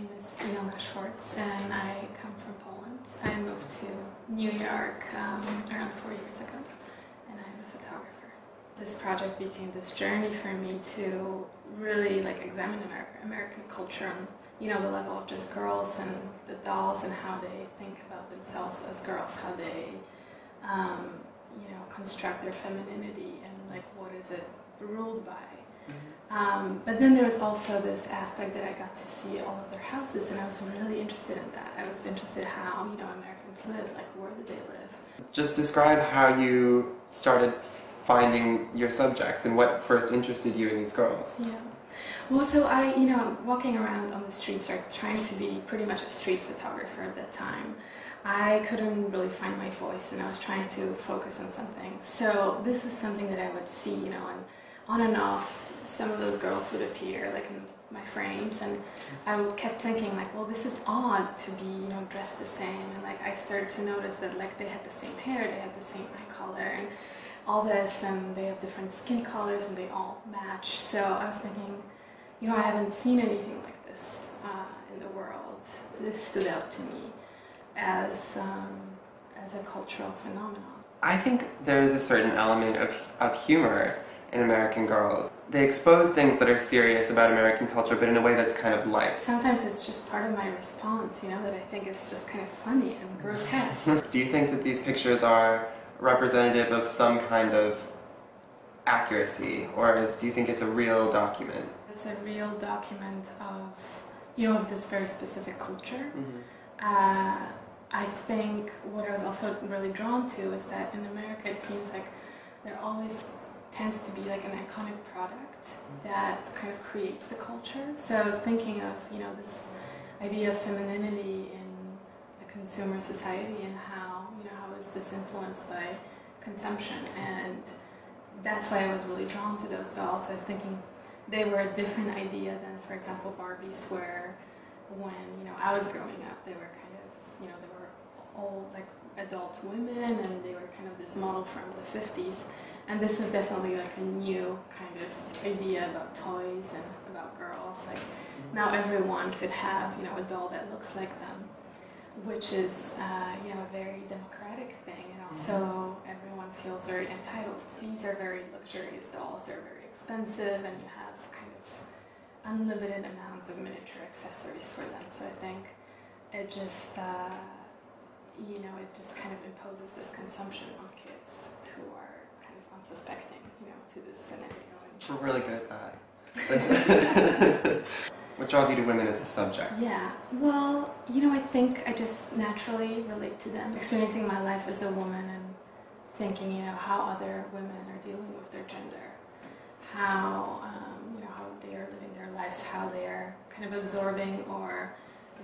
name is Ilona Schwartz, and I come from Poland. I moved to New York around 4 years ago, and I'm a photographer. This project became this journey for me to really examine American culture on the level of just girls and the dolls and how they think about themselves as girls, how they construct their femininity and what is it ruled by. But then there was also this aspect that I got to see all of their houses, and I was really interested in that. I was interested how Americans live, where do they live. Just describe how you started finding your subjects and what first interested you in these girls. Yeah. Well, so I, walking around on the streets, trying to be pretty much a street photographer at that time, I couldn't really find my voice, and I was trying to focus on something. So this was something that I would see, and on and off, some of those girls would appear, in my frames, and I kept thinking, well, this is odd to be, dressed the same, and I started to notice that, they have the same hair, they have the same eye color, and all this, and they have different skin colors, and they all match. So I was thinking, I haven't seen anything like this in the world. This stood out to me as a cultural phenomenon. I think there is a certain element of humor in American Girls. They expose things that are serious about American culture, but in a way that's kind of light. Sometimes it's just part of my response, that I think it's just kind of funny and grotesque. Do you think that these pictures are representative of some kind of accuracy, or do you think it's a real document? It's a real document of, of this very specific culture. Mm-hmm. I think what I was also really drawn to is that in America it seems like there always tends to be an iconic product that kind of creates the culture. So I was thinking of, this idea of femininity in a consumer society and how is this influenced by consumption, and that's why I was really drawn to those dolls. I was thinking they were a different idea than, for example, Barbies, where when, I was growing up, they were kind of, they were all adult women, and they were kind of this model from the 50s. And this is definitely a new kind of idea about toys and about girls. Now everyone could have, a doll that looks like them, which is, a very democratic thing, and also everyone feels very entitled. These are very luxurious dolls. They're very expensive, and you have kind of unlimited amounts of miniature accessories for them. So I think it just, it just kind of imposes this consumption on kids who are unsuspecting, to this scenario. We're really good at that. What draws you to women as a subject? Yeah, well, I think I just naturally relate to them, experiencing my life as a woman and thinking, how other women are dealing with their gender, how, how they are living their lives, how they are kind of absorbing or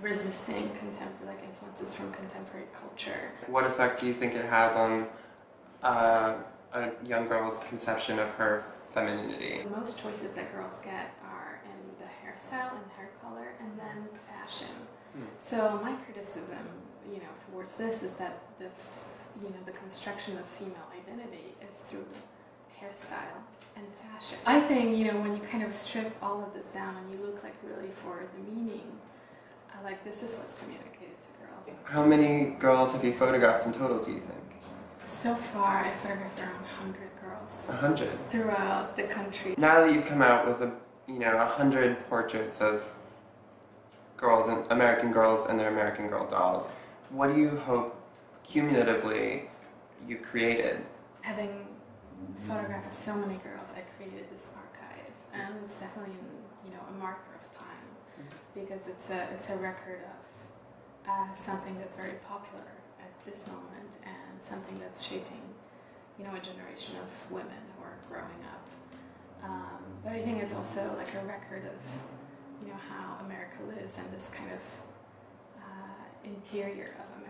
resisting influences from contemporary culture. What effect do you think it has on a young girl's conception of her femininity? Most choices that girls get are in the hairstyle and hair color, and then fashion. So my criticism, towards this is that the construction of female identity is through hairstyle and fashion. I think, when you kind of strip all of this down and you look really for the meaning, this is what's communicated to girls. How many girls have you photographed in total, do you think? So far, I photographed around 100 girls. 100? Throughout the country. Now that you've come out with 100 portraits of girls, and American girls and their American Girl dolls, what do you hope cumulatively you've created? Having photographed so many girls, I created this archive, and it's definitely a marker of time, because it's a record of something that's very popular at this moment, and something that's shaping, a generation of women who are growing up. But I think it's also a record of, how America lives, and this kind of interior of America.